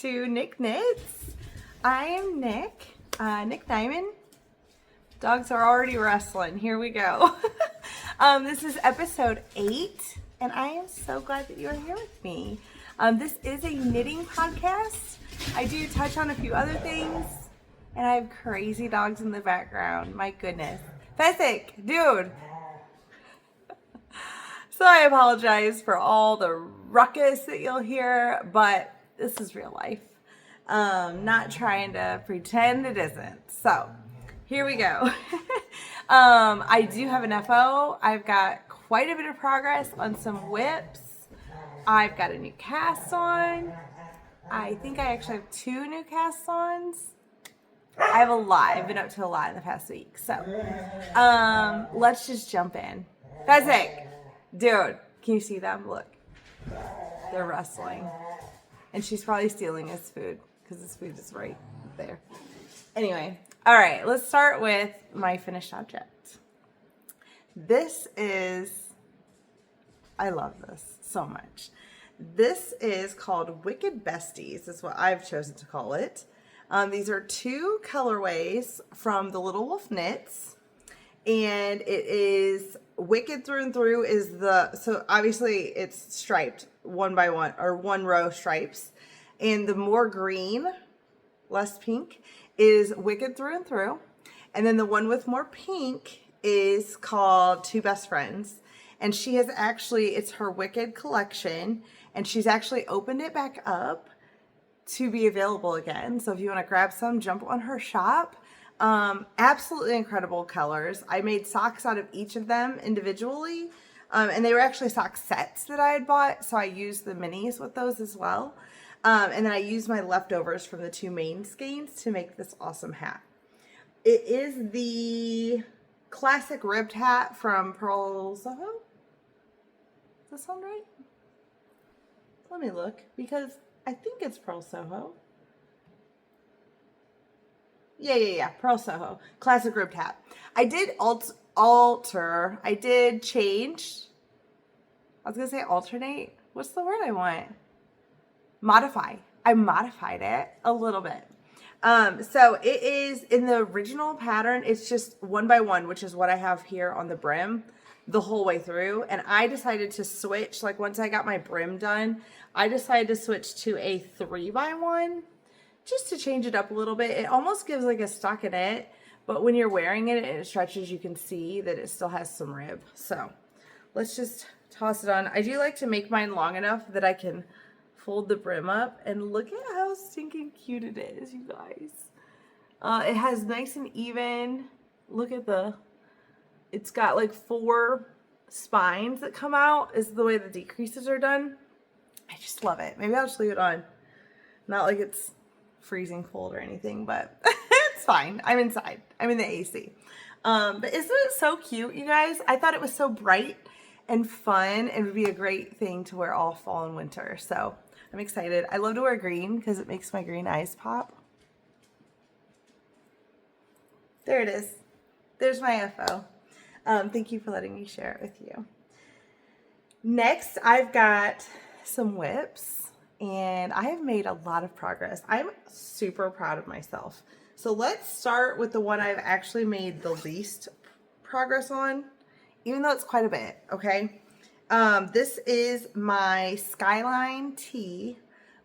to Nick Knits. I am Nick Nyman. Dogs are already wrestling. Here we go. This is episode 8, and I am so glad that you are here with me. This is a knitting podcast. I do touch on a few other things, and I have crazy dogs in the background. My goodness. Fezzik, dude. So I apologize for all the ruckus that you'll hear, but this is real life. Not trying to pretend it isn't. So here we go. I do have an FO. I've got quite a bit of progress on some whips. I've got a new cast on. I think I actually have 2 new cast ons. I have a lot. I've been up to a lot in the past week. So let's just jump in. Fezzik, dude, can you see them? Look, they're wrestling. And she's probably stealing his food because his food is right there. Anyway, all right, let's start with my finished object. This is, I love this so much. This is called Wicked Besties, is what I've chosen to call it. These are 2 colorways from the Little Wolf Knits, and it is Wicked through and through is so obviously it's striped 1 by 1 or 1 row stripes, and the more green, less pink, is Wicked through and through, and then the one with more pink is called Two Best Friends, and she has actually, it's her Wicked collection, and she's actually opened it back up to be available again. So if you want to grab some, jump on her shop. Absolutely incredible colors. I made socks out of each of them individually, and they were actually sock sets that I had bought, so I used the minis with those as well. And then I used my leftovers from the 2 main skeins to make this awesome hat. It is the classic ribbed hat from Pearl Soho. Does that sound right? Let me look, because I think it's Pearl Soho. Yeah, Pearl Soho. Classic ribbed hat. I did alter. I did change. I was going to say alternate. What's the word I want? Modify. I modified it a little bit. So it is in the original pattern. It's just 1 by 1, which is what I have here on the brim the whole way through. And I decided to switch, like once I got my brim done, I decided to switch to a 3 by 1 just to change it up a little bit. It almost gives like a stockinette, but when you're wearing it and it stretches, you can see that it still has some rib. So let's just toss it on. I do like to make mine long enough that I can fold the brim up, and look at how stinking cute it is, you guys. It has nice and even, look at it's got like 4 spines that come out is the way the decreases are done. I just love it. Maybe I'll just leave it on. Not like it's freezing cold or anything, but it's fine. I'm inside. I'm in the AC. But isn't it so cute, you guys? I thought it was so bright and fun, and would be a great thing to wear all fall and winter. So I'm excited. I love to wear green because it makes my green eyes pop. There it is. There's my FO. Thank you for letting me share it with you. Next, I've got some whips, and I have made a lot of progress. I'm super proud of myself. So let's start with the one I've actually made the least progress on, even though it's quite a bit, okay? This is my Skyline tee,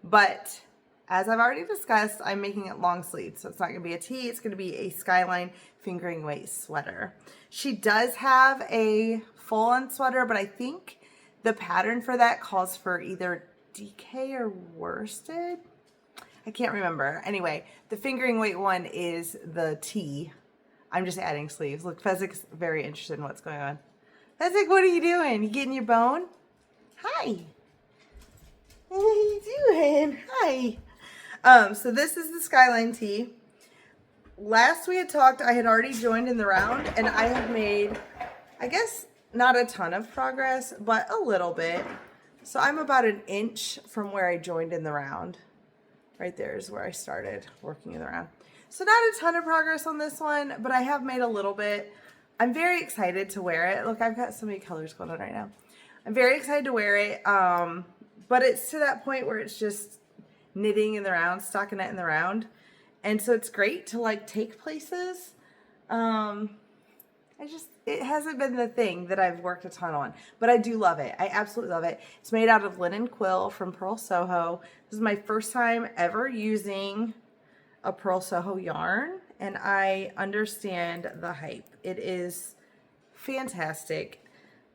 but as I've already discussed, I'm making it long sleeve, so it's not going to be a tee, it's going to be a Skyline fingering weight sweater. She does have a full-on sweater, but I think the pattern for that calls for either DK or worsted. I can't remember. Anyway, the fingering weight one is the tee. I'm just adding sleeves. Look, Fezzik's very interested in what's going on. Fezzik, what are you doing? You getting your bone? Hi. What are you doing? Hi. So this is the Skyline tee. Last we had talked, I had already joined in the round, and I have made, I guess, not a ton of progress, but a little bit. So I'm about 1 inch from where I joined in the round. Right there is where I started working in the round. So not a ton of progress on this one, but I have made a little bit. I'm very excited to wear it. Look, I've got so many colors going on right now. I'm very excited to wear it, but it's to that point where it's just knitting in the round, stockinette in the round. And so it's great to like take places. It hasn't been the thing that I've worked a ton on, but I do love it. I absolutely love it. It's made out of linen quill from Pearl Soho. This is my first time ever using a Pearl Soho yarn, and I understand the hype. It is fantastic.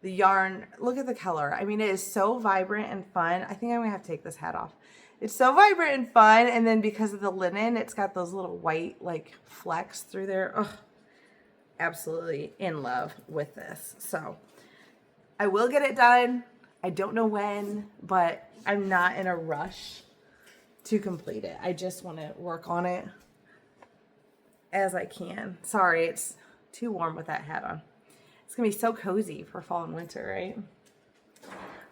The yarn, look at the color. I mean, it is so vibrant and fun. I think I'm gonna have to take this hat off. It's so vibrant and fun, and then because of the linen, it's got those little white like flecks through there. Ugh. Absolutely in love with this. So I will get it done. I don't know when, but I'm not in a rush to complete it. I just want to work on it as I can. Sorry, it's too warm with that hat on. It's gonna be so cozy for fall and winter, right?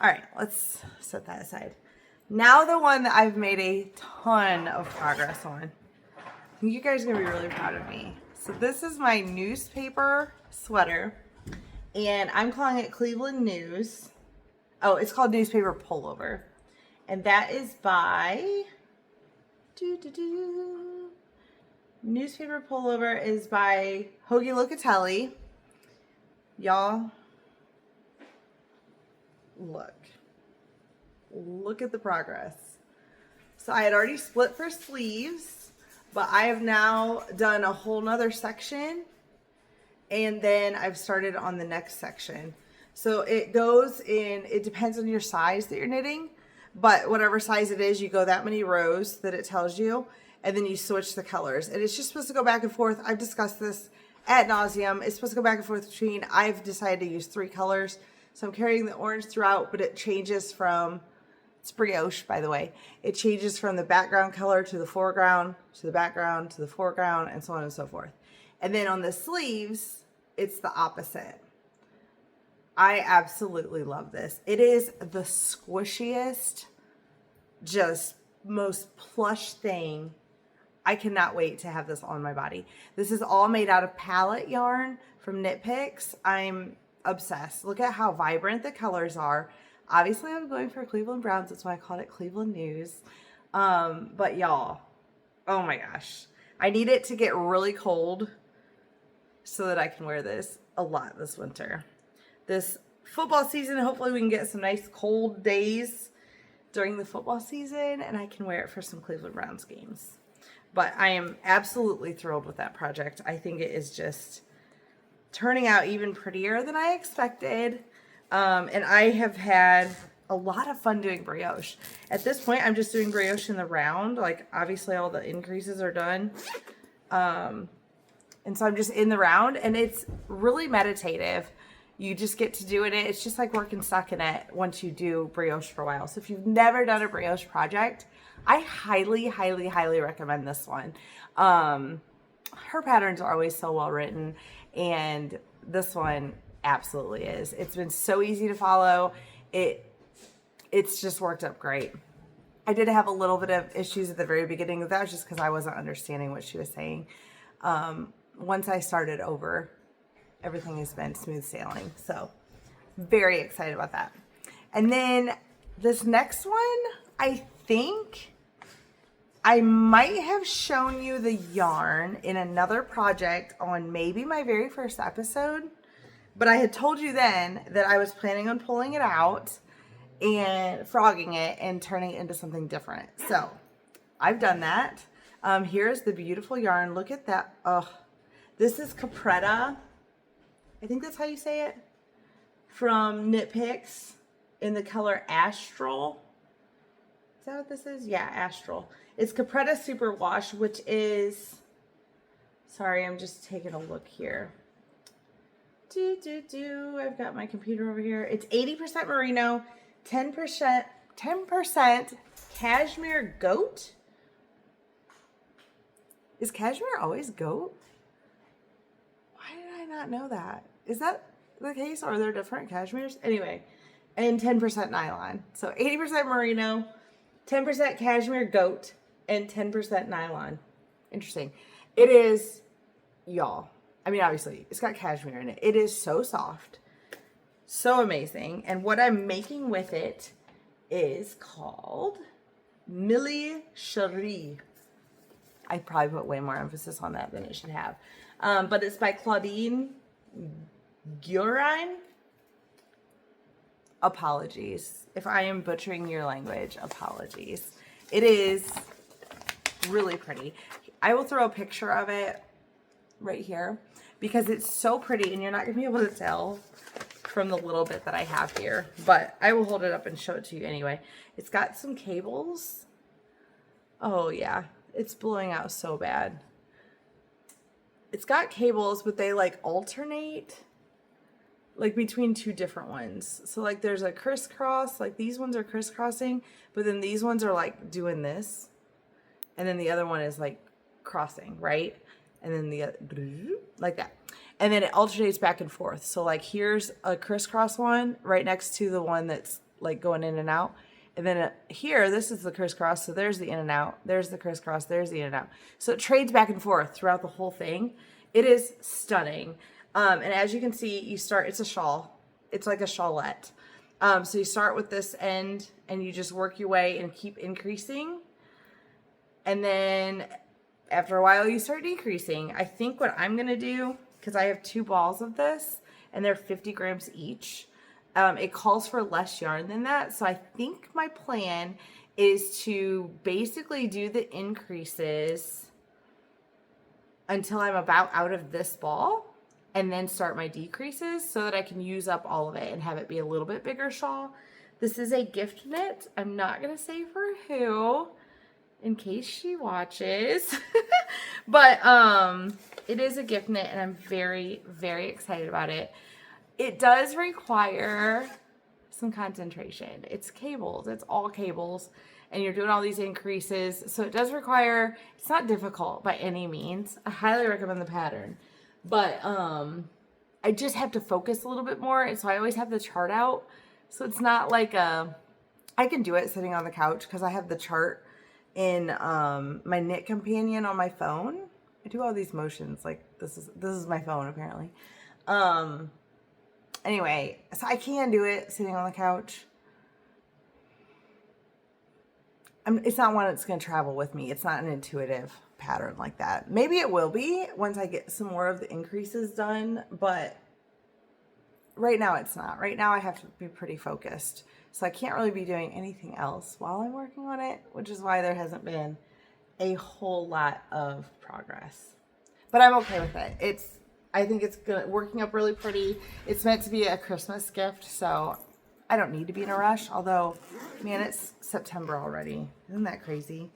All right, let's set that aside. Now the one that I've made a ton of progress on. You guys are gonna be really proud of me. So this is my newspaper sweater, and I'm calling it Cleveland News. Oh, it's called Newspaper Pullover. And that is by, Newspaper Pullover is by Hoagie Locatelli. Y'all, look at the progress. So I had already split for sleeves, but I have now done a whole nother section, and then I've started on the next section. So it goes in, it depends on your size that you're knitting, but whatever size it is, you go that many rows that it tells you, and then you switch the colors. And it's just supposed to go back and forth. I've discussed this ad nauseum. It's supposed to go back and forth between, I've decided to use 3 colors. So I'm carrying the orange throughout, but it changes from, it's brioche, by the way. It changes from the background color to the foreground, to the background, to the foreground, and so on and so forth. And then on the sleeves, it's the opposite. I absolutely love this. It is the squishiest, just most plush thing. I cannot wait to have this on my body. This is all made out of palette yarn from Knit Picks. I'm obsessed. Look at how vibrant the colors are. Obviously, I'm going for Cleveland Browns. That's why I called it Cleveland News. But y'all, oh my gosh. I need it to get really cold so that I can wear this a lot this winter. This football season, hopefully we can get some nice cold days during the football season, and I can wear it for some Cleveland Browns games. But I am absolutely thrilled with that project. I think it is just turning out even prettier than I expected. And I have had a lot of fun doing brioche. At this point, I'm just doing brioche in the round. Like, obviously, all the increases are done. And so I'm just in the round, and it's really meditative. You just get to doing it. It's just like working stockinette once you do brioche for a while. So if you've never done a brioche project, I highly, highly, highly recommend this one. Her patterns are always so well written, and this one absolutely is. It's been so easy to follow. It's just worked up great. I did have a little bit of issues at the very beginning. That was just because I wasn't understanding what she was saying. Once I started over, everything has been smooth sailing. So very excited about that. And then this next one, I think I might have shown you the yarn in another project on maybe my very first episode, but I had told you then that I was planning on pulling it out and frogging it and turning it into something different. So I've done that. Here's the beautiful yarn. Look at that. Oh, this is Capretta. I think that's how you say it. From Knit Picks in the color Astral. Is that what this is? Yeah, Astral. It's Capretta Superwash, which is, sorry, I'm just taking a look here. I've got my computer over here. It's 80% merino, 10% cashmere goat. Is cashmere always goat? Why did I not know that? Is that the case, or are there different cashmeres? Anyway, and 10% nylon. So 80% merino, 10% cashmere goat, and 10% nylon. Interesting. It is, y'all. I mean, obviously, it's got cashmere in it. It is so soft. So amazing. And what I'm making with it is called Millie Cherie. I probably put way more emphasis on that than it should have. But it's by Claudine Gurin. Apologies. If I am butchering your language, apologies. It is really pretty. I will throw a picture of it right here because it's so pretty and you're not going to be able to tell from the little bit that I have here. But I will hold it up and show it to you anyway. It's got some cables. Oh, yeah. It's blowing out so bad. It's got cables, but they like alternate like between two different ones. So like there's a crisscross, like these ones are crisscrossing, but then these ones are like doing this. And then the other one is like crossing, right? And then the like that. And then it alternates back and forth. So like here's a crisscross one right next to the one that's like going in and out. And then here, this is the crisscross. So there's the in and out. There's the crisscross. There's the in and out. So it trades back and forth throughout the whole thing. It is stunning. And as you can see, you start, it's a shawl. It's like a shawlette. So you start with this end and you just work your way and keep increasing. And then after a while, you start decreasing. I think what I'm going to do, because I have 2 balls of this and they're 50 grams each. It calls for less yarn than that. So I think my plan is to basically do the increases until I'm about out of this ball and then start my decreases so that I can use up all of it and have it be a little bit bigger shawl. This is a gift knit. I'm not going to say for who in case she watches, but it is a gift knit and I'm very, very excited about it. It does require some concentration. It's cables. It's all cables. And you're doing all these increases. So it does require, it's not difficult by any means. I highly recommend the pattern. But I just have to focus a little bit more. And so I always have the chart out. So it's not like I can do it sitting on the couch because I have the chart in my knit companion on my phone. I do all these motions like this is my phone apparently. Anyway, so I can do it sitting on the couch. It's not one that's going to travel with me. It's not an intuitive pattern like that. Maybe it will be once I get some more of the increases done, but right now it's not. Right now I have to be pretty focused. So I can't really be doing anything else while I'm working on it, which is why there hasn't been a whole lot of progress. But I'm okay with it. I think it's working up really pretty. It's meant to be a Christmas gift, so I don't need to be in a rush. Although, man, it's September already. Isn't that crazy?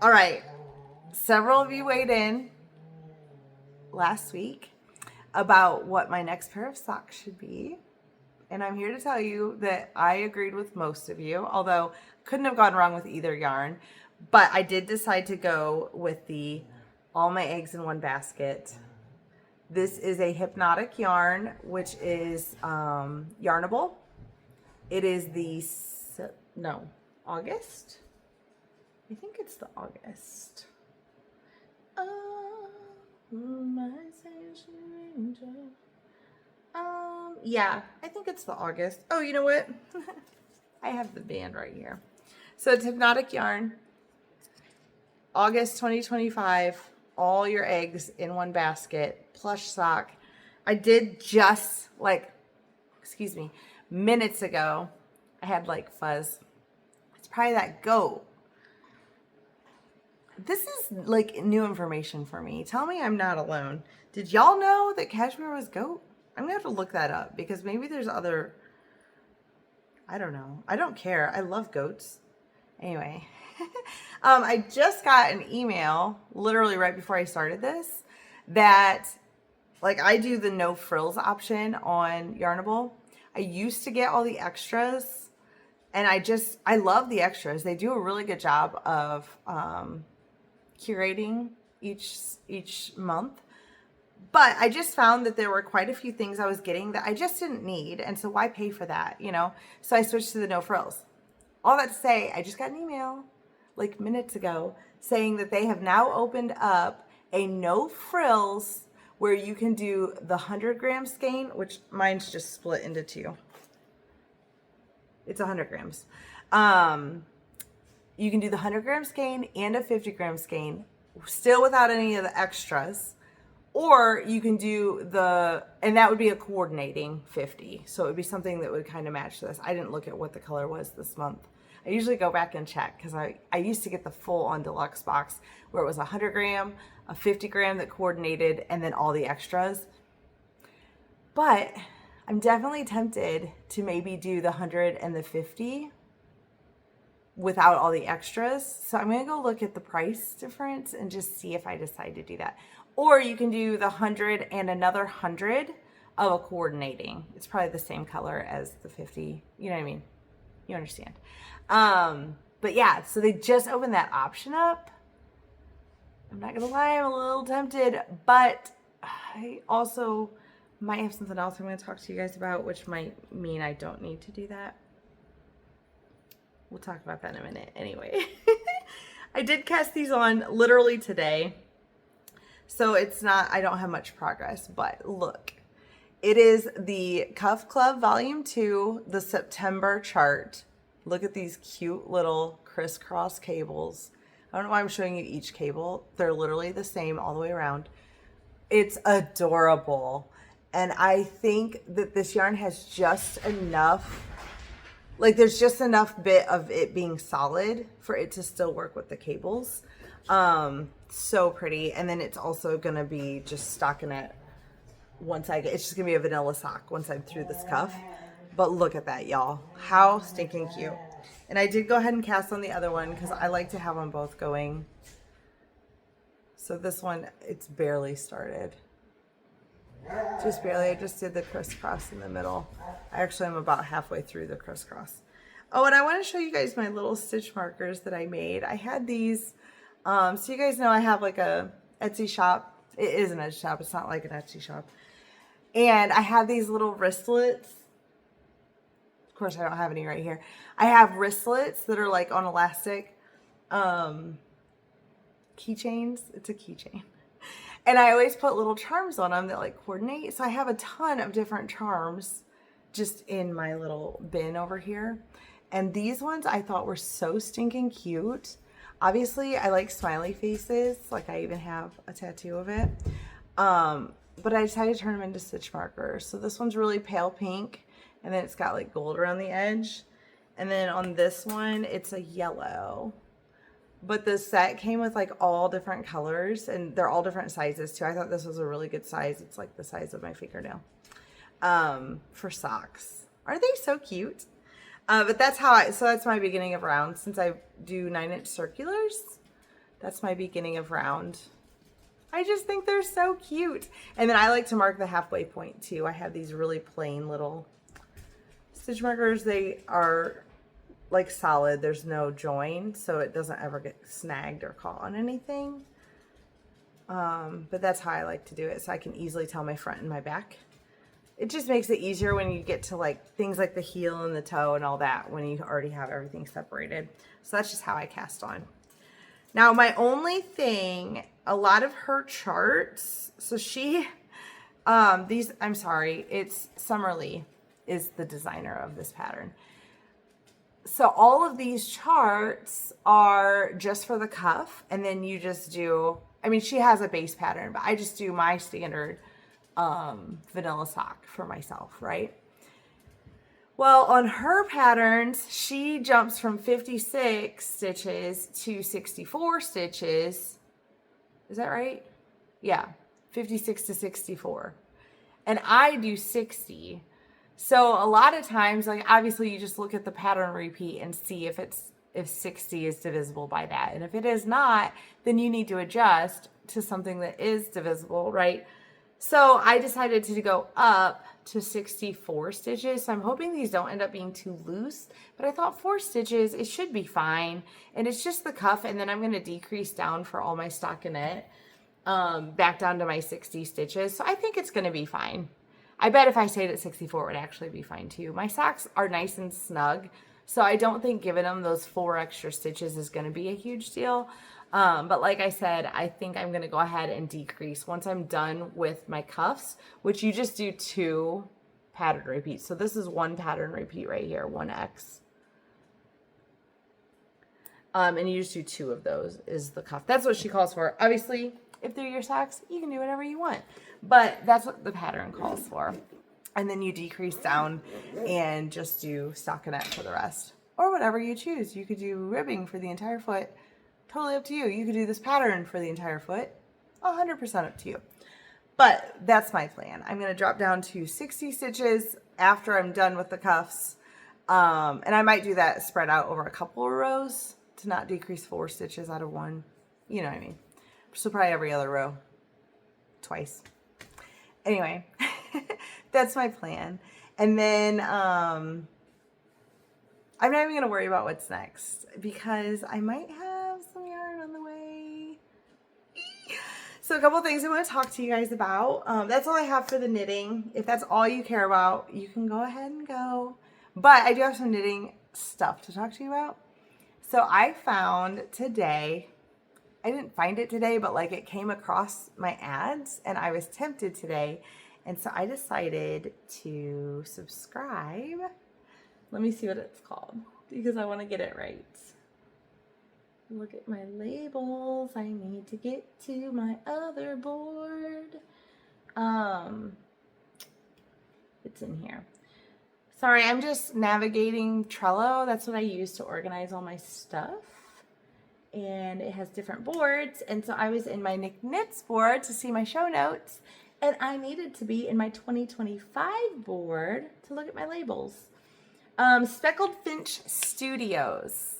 All right. Several of you weighed in last week about what my next pair of socks should be. And I'm here to tell you that I agreed with most of you, although couldn't have gone wrong with either yarn. But I did decide to go with the All My Eggs in One Basket. This is a hypnotic yarn, which is yarnable. It is the, August? I think it's the August. Yeah, I think it's the August. Oh, you know what? I have the band right here. So it's hypnotic yarn. August 2025. All your eggs in one basket. Plush sock. I did just minutes ago. I had like fuzz. It's probably that goat. This is like new information for me. Tell me I'm not alone. Did y'all know that cashmere was goat? I'm gonna have to look that up because maybe there's other, I don't know. I don't care. I love goats. Anyway, I just got an email literally right before I started this that like I do the no frills option on Yarnable. I used to get all the extras and I love the extras. They do a really good job of curating each month. But I just found that there were quite a few things I was getting that I just didn't need. And so why pay for that, you know? So I switched to the no frills. All that to say, I just got an email like minutes ago saying that they have now opened up a no frills where you can do the 100-gram skein, which mine's just split into two. It's 100 grams. You can do the 100-gram skein and a 50-gram skein, still without any of the extras. Or you can do and that would be a coordinating 50. So it would be something that would kind of match this. I didn't look at what the color was this month. I usually go back and check because I used to get the full on deluxe box where it was 100-gram, a 50-gram that coordinated, and then all the extras. But I'm definitely tempted to maybe do the 100 and the 50 without all the extras. So I'm going to go look at the price difference and just see if I decide to do that. Or you can do the 100 and another 100 of a coordinating. It's probably the same color as the 50. You know what I mean? You understand. But yeah, so they just opened that option up. I'm not going to lie, I'm a little tempted, but I also might have something else I'm going to talk to you guys about, which might mean I don't need to do that. We'll talk about that in a minute. Anyway, I did cast these on literally today. So it's not, I don't have much progress, but look, it is the Cuff Club Volume 2, the September chart. Look at these cute little crisscross cables. I don't know why I'm showing you each cable. They're literally the same all the way around. It's adorable. And I think that this yarn has just enough, like there's just enough bit of it being solid for it to still work with the cables. So pretty. And then it's also going to be just stockinette once it's just going to be a vanilla sock once I'm through this cuff. But look at that, y'all. How stinking cute. And I did go ahead and cast on the other one because I like to have them both going. So this one, it's barely started. Just barely. I just did the crisscross in the middle. I actually am about halfway through the crisscross. Oh, and I want to show you guys my little stitch markers that I made. I had these, so you guys know I have like a Etsy shop. It is an Etsy shop. It's not like an Etsy shop. And I have these little wristlets. Of course, I don't have any right here. I have wristlets that are like on elastic keychains. It's a keychain. And I always put little charms on them that like coordinate. So I have a ton of different charms just in my little bin over here. And these ones I thought were so stinking cute. Obviously, I like smiley faces. Like I even have a tattoo of it. But I decided to turn them into stitch markers. So this one's really pale pink. And then it's got like gold around the edge. And then on this one, it's a yellow. But the set came with like all different colors. And they're all different sizes too. I thought this was a really good size. It's like the size of my fingernail. For socks. Aren't they so cute? But that's how so that's my beginning of round. Since I do 9-inch circulars, that's my beginning of round. I just think they're so cute. And then I like to mark the halfway point too. I have these really plain little stitch markers. They are like solid. There's no join, so it doesn't ever get snagged or caught on anything. But that's how I like to do it, so I can easily tell my front and my back. It just makes it easier when you get to like things like the heel and the toe and all that when you already have everything separated. So that's just how I cast on. Now my only thing, a lot of her charts, so she, I'm sorry, it's Summerlee is the designer of this pattern. So all of these charts are just for the cuff, and then you just do, I mean, she has a base pattern, but I just do my standard vanilla sock for myself, right? Well, on her patterns, she jumps from 56 stitches to 64 stitches. Is that right? Yeah, 56 to 64. And I do 60. So a lot of times, like obviously you just look at the pattern repeat and see if 60 is divisible by that. And if it is not, then you need to adjust to something that is divisible, right? So I decided to go up to 64 stitches. So I'm hoping these don't end up being too loose, but I thought 4 stitches, it should be fine. And it's just the cuff, and then I'm going to decrease down for all my stockinette back down to my 60 stitches. So I think it's going to be fine. I bet if I stayed at 64, it would actually be fine too. My socks are nice and snug, so I don't think giving them those 4 extra stitches is going to be a huge deal. But like I said, I think I'm going to go ahead and decrease once I'm done with my cuffs, which you just do 2 pattern repeats. So this is 1 pattern repeat right here, 1X. And you just do 2 of those is the cuff. That's what she calls for. Obviously, if they're your socks, you can do whatever you want. But that's what the pattern calls for. And then you decrease down and just do stockinette for the rest. Or whatever you choose. You could do ribbing for the entire foot. Totally up to you. You could do this pattern for the entire foot. 100% up to you. But that's my plan. I'm going to drop down to 60 stitches after I'm done with the cuffs. And I might do that spread out over a couple of rows to not decrease 4 stitches out of 1. You know what I mean? So probably every other row. Twice. Anyway, that's my plan. And then I'm not even going to worry about what's next because I might have some yarn on the way. So a couple things I want to talk to you guys about. That's all I have for the knitting. If that's all you care about, you can go ahead and go. But I do have some knitting stuff to talk to you about. So I found today, I didn't find it today, but like it came across my ads and I was tempted today. And so I decided to subscribe. Let me see what it's called because I want to get it right. Look at my labels. I need to get to my other board. It's in here. Sorry, I'm just navigating Trello. That's what I use to organize all my stuff. And it has different boards. And so I was in my Nick Knits board to see my show notes. And I needed to be in my 2025 board to look at my labels. Speckled Finch Studios.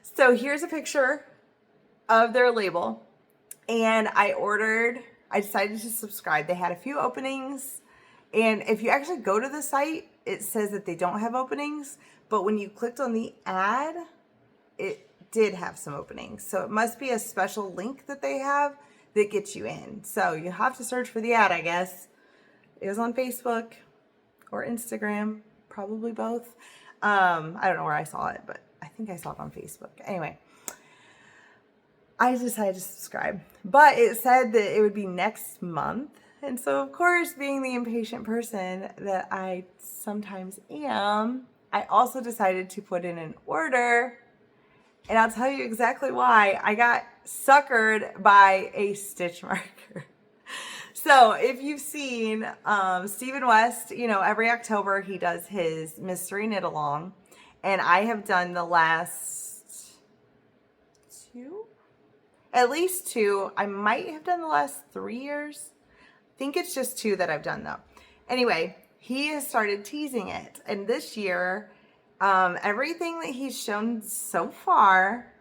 So here's a picture of their label. And I decided to subscribe. They had a few openings. And if you actually go to the site, it says that they don't have openings. But when you clicked on the ad, it did have some openings. So it must be a special link that they have that gets you in. So you have to search for the ad, I guess. It was on Facebook or Instagram, probably both. I don't know where I saw it, but I think I saw it on Facebook. Anyway, I decided to subscribe. But it said that it would be next month. And so, of course, being the impatient person that I sometimes am, I also decided to put in an order. And I'll tell you exactly why. I got suckered by a stitch marker. So if you've seen Stephen West, you know, every October he does his mystery knit along. And I have done the last 2, at least 2. I might have done the last 3 years. I think it's just 2 that I've done though. Anyway, he has started teasing it. And this year, everything that he's shown so far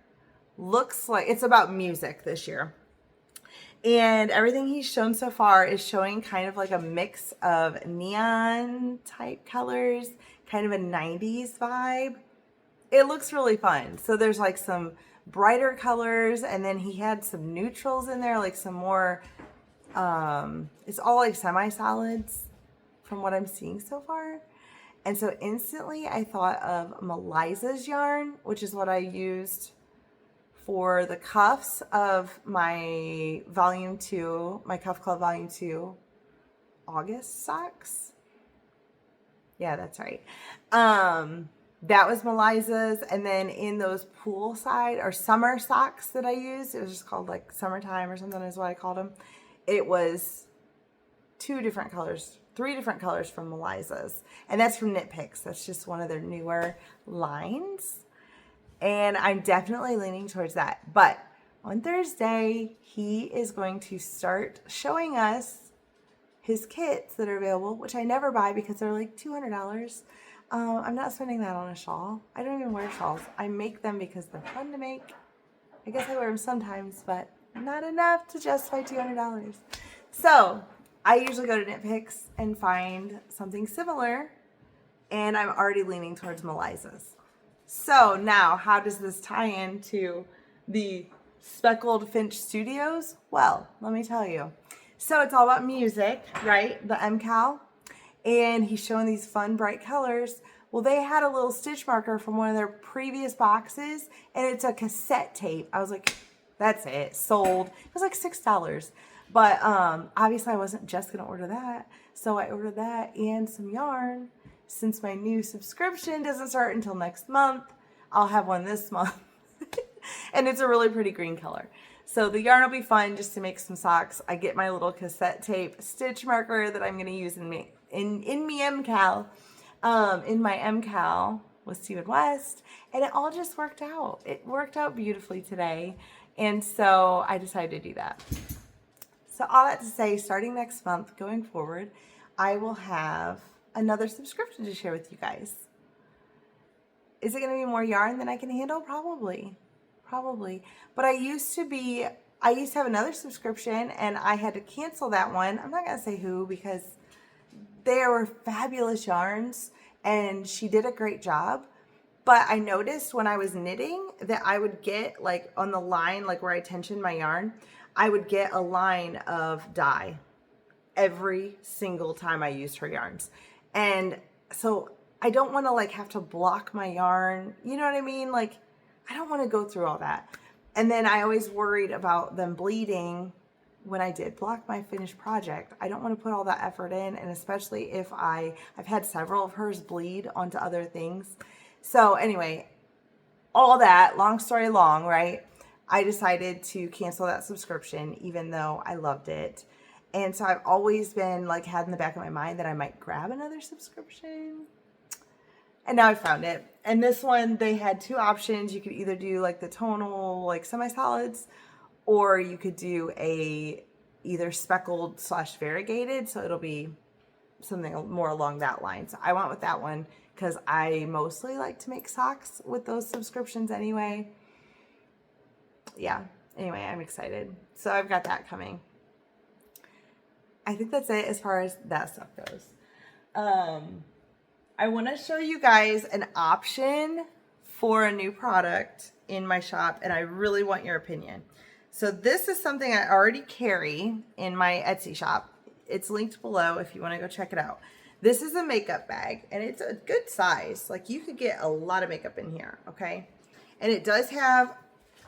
looks like it's about music this year. And everything he's shown so far is showing kind of like a mix of neon type colors, kind of a 90s vibe. It looks really fun. So there's like some brighter colors, and then he had some neutrals in there, like some more, it's all like semi-solids from what I'm seeing so far. And so instantly I thought of Meliza's yarn, which is what I used for the cuffs of my volume 2, my Cuff Club volume 2 August socks. Yeah, that's right. That was Meliza's. And then in those poolside or summer socks that I used, it was just called like summertime or something is what I called them. It was 2 different colors, 3 different colors from Meliza's. And that's from Knit Picks. That's just one of their newer lines. And I'm definitely leaning towards that. But on Thursday, he is going to start showing us his kits that are available, which I never buy because they're like $200. I'm not spending that on a shawl. I don't even wear shawls. I make them because they're fun to make. I guess I wear them sometimes, but not enough to justify $200. So I usually go to Knit Picks and find something similar, and I'm already leaning towards Meliza's. So now, how does this tie into the Speckled Finch Studios? Well, let me tell you. So it's all about music, right? The MCAL. And he's showing these fun, bright colors. Well, they had a little stitch marker from one of their previous boxes, and it's a cassette tape. I was like, that's it, sold. It was like $6. But obviously I wasn't just going to order that. So I ordered that and some yarn. Since my new subscription doesn't start until next month, I'll have one this month. And it's a really pretty green color. So the yarn will be fun just to make some socks. I get my little cassette tape stitch marker that I'm going to use in my MCAL, in my MCAL with Steve and West, and it all just worked out. It worked out beautifully today, and so I decided to do that. So all that to say, starting next month, going forward, I will have another subscription to share with you guys. Is it going to be more yarn than I can handle? Probably. But I used to have another subscription and I had to cancel that one. I'm not going to say who because they were fabulous yarns and she did a great job. But I noticed when I was knitting that I would get like on the line, like where I tensioned my yarn, I would get a line of dye every single time I used her yarns. And so I don't want to like have to block my yarn. You know what I mean? Like, I don't want to go through all that. And then I always worried about them bleeding when I did block my finished project. I don't want to put all that effort in, and especially if I've had several of hers bleed onto other things. So anyway, all that, long story long, right? I decided to cancel that subscription even though I loved it. And so I've always been like had in the back of my mind that I might grab another subscription. And now I found it. And this one, they had two options. You could either do like the tonal, like semi-solids, or you could do either speckled / variegated. So it'll be something more along that line. So I went with that one because I mostly like to make socks with those subscriptions anyway. Yeah. Anyway, I'm excited. So I've got that coming. I think that's it as far as that stuff goes. I want to show you guys an option for a new product in my shop, and I really want your opinion. So this is something I already carry in my Etsy shop. It's linked below if you want to go check it out. This is a makeup bag, and it's a good size. Like, you could get a lot of makeup in here, okay? And it does have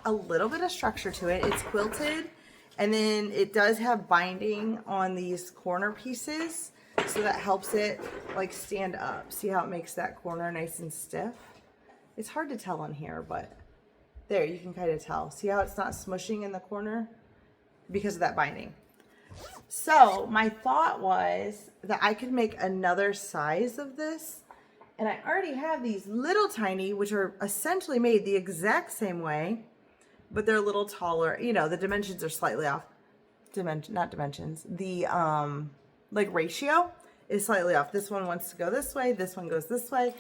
a little bit of structure to it. It's quilted, and then it does have binding on these corner pieces. So that helps it like stand up. See how it makes that corner nice and stiff? It's hard to tell on here, but there, you can kind of tell. See how it's not smushing in the corner? Because of that binding. So my thought was that I could make another size of this. And I already have these little tiny, which are essentially made the exact same way, but they're a little taller. You know, the dimensions are slightly off. Not dimensions. The, like ratio is slightly off. This one wants to go this way. This one goes this way.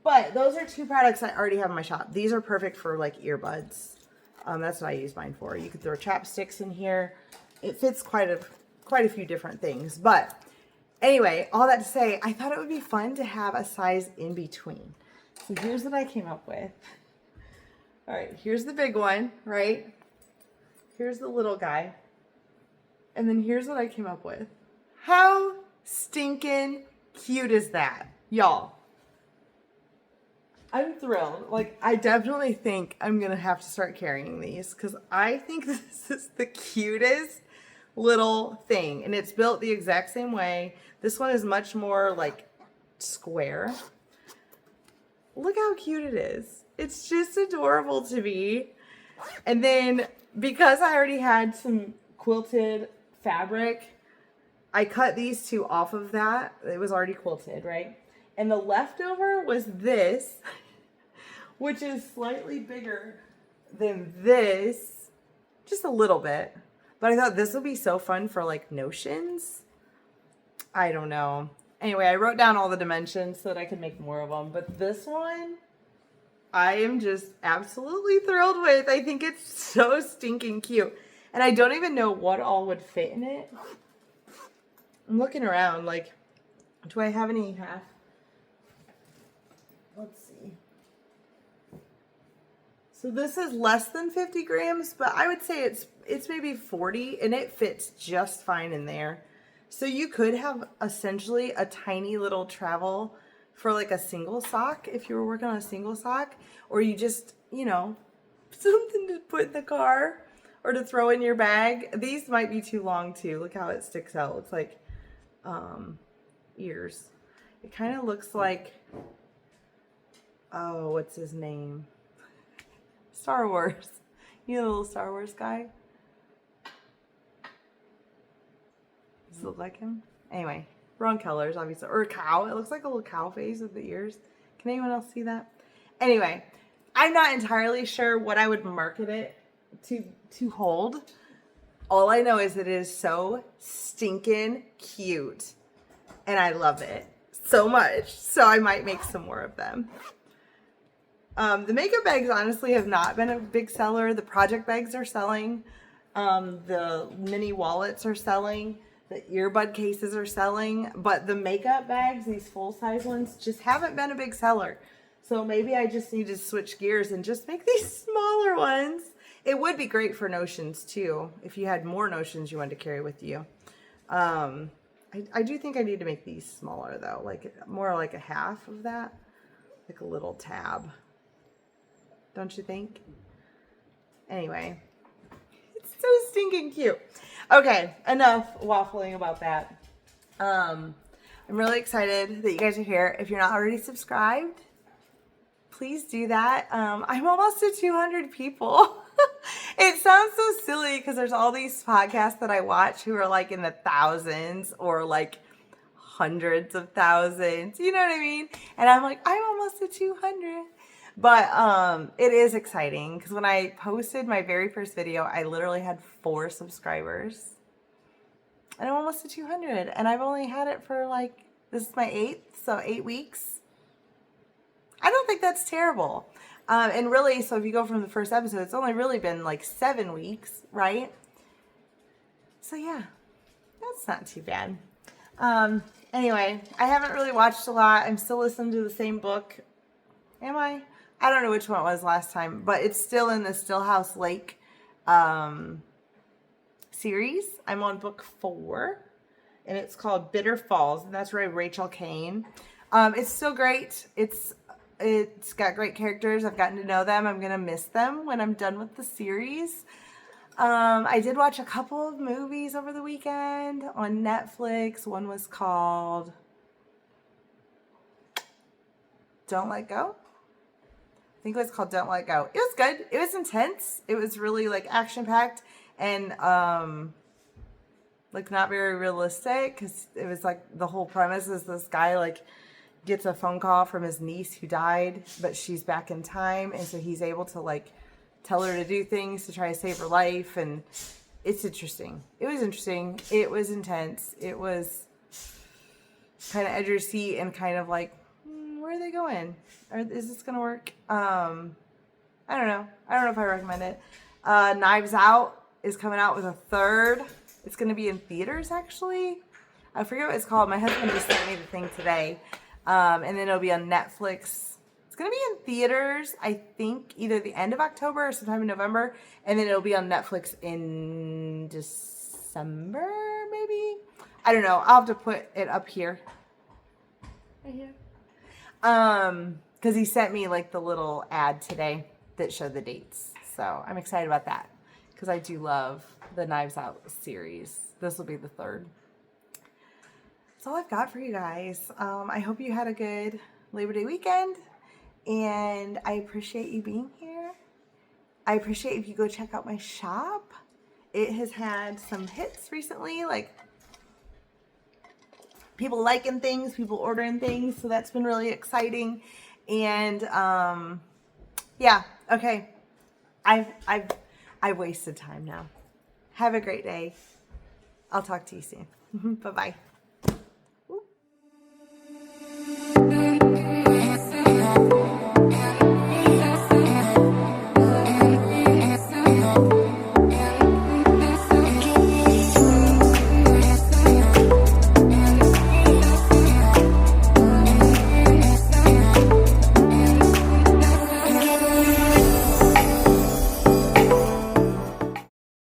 But those are two products I already have in my shop. These are perfect for like earbuds. That's what I use mine for. You could throw chapsticks in here. It fits quite a few different things. But anyway, all that to say, I thought it would be fun to have a size in between. So here's what I came up with. All right, here's the big one, right? Here's the little guy. And then here's what I came up with. How stinking cute is that, y'all? I'm thrilled. Like, I definitely think I'm gonna have to start carrying these because I think this is the cutest little thing, and it's built the exact same way. This one is much more like square. Look how cute it is. It's just adorable to me. And then because I already had some quilted fabric, I cut these two off of that. It was already quilted, right? And the leftover was this, which is slightly bigger than this, just a little bit. But I thought this would be so fun for like notions. I don't know. Anyway, I wrote down all the dimensions so that I could make more of them. But this one, I am just absolutely thrilled with. I think it's so stinking cute. And I don't even know what all would fit in it. I'm looking around, like, do I have any half? Let's see. So this is less than 50 grams, but I would say it's maybe 40, and it fits just fine in there. So you could have essentially a tiny little travel for like a single sock if you were working on a single sock, or you just, you know, something to put in the car or to throw in your bag. These might be too long too. Look how it sticks out. It's like ears. It kind of looks like, oh, what's his name? Star Wars. You know the little Star Wars guy? Does it look like him? Anyway, wrong colors, obviously. Or a cow. It looks like a little cow face with the ears. Can anyone else see that? Anyway, I'm not entirely sure what I would market it to hold. All I know is it is so stinking cute. And I love it so much. So I might make some more of them. The makeup bags honestly have not been a big seller. The project bags are selling. The mini wallets are selling. The earbud cases are selling. But the makeup bags, these full-size ones, just haven't been a big seller. So maybe I just need to switch gears and just make these smaller ones. It would be great for notions too, if you had more notions you wanted to carry with you. I do think I need to make these smaller though, like more like a half of that, like a little tab. Don't you think? Anyway, it's so stinking cute. Okay, enough waffling about that. I'm really excited that you guys are here. If you're not already subscribed, please do that. I'm almost to 200 people. It sounds so silly because there's all these podcasts that I watch who are like in the thousands or like hundreds of thousands. You know what I mean? And I'm like, I'm almost to 200. But it is exciting because when I posted my very first video, I literally had 4 subscribers. And I'm almost to 200. And I've only had it for like, this is my 8th, so 8 weeks. I don't think that's terrible. And really, so if you go from the first episode, it's only really been like 7 weeks, right? So yeah, that's not too bad. Anyway, I haven't really watched a lot. I'm still listening to the same book. Am I? I don't know which one it was last time, but it's still in the Stillhouse Lake series. I'm on book 4, and it's called Bitter Falls, and that's by Rachel Caine. It's still great. It's got great characters. I've gotten to know them. I'm going to miss them when I'm done with the series. I did watch a couple of movies over the weekend on Netflix. One was called Don't Let Go. I think it was called Don't Let Go. It was good. It was intense. It was really like action-packed and like not very realistic because it was like the whole premise is this guy like gets a phone call from his niece who died, but she's back in time, and so he's able to like tell her to do things to try to save her life, and it's interesting. It was interesting. It was intense. It was kind of edge of your seat and kind of like, where are they going? Is this gonna work? I don't know. I don't know if I recommend it. Knives Out is coming out with a 3rd. It's gonna be in theaters actually. I forget what it's called. My husband just sent me the thing today. And then it'll be on Netflix. It's going to be in theaters, I think, either the end of October or sometime in November. And then it'll be on Netflix in December, maybe? I don't know. I'll have to put it up here. Right here. Because he sent me, like, the little ad today that showed the dates. So I'm excited about that. Because I do love the Knives Out series. This will be the 3rd. That's all I've got for you guys. I hope you had a good Labor Day weekend, and I appreciate you being here. I appreciate if you go check out my shop. It has had some hits recently, like people liking things, people ordering things, so that's been really exciting. And yeah, okay. I've wasted time now. Have a great day. I'll talk to you soon. Bye-bye.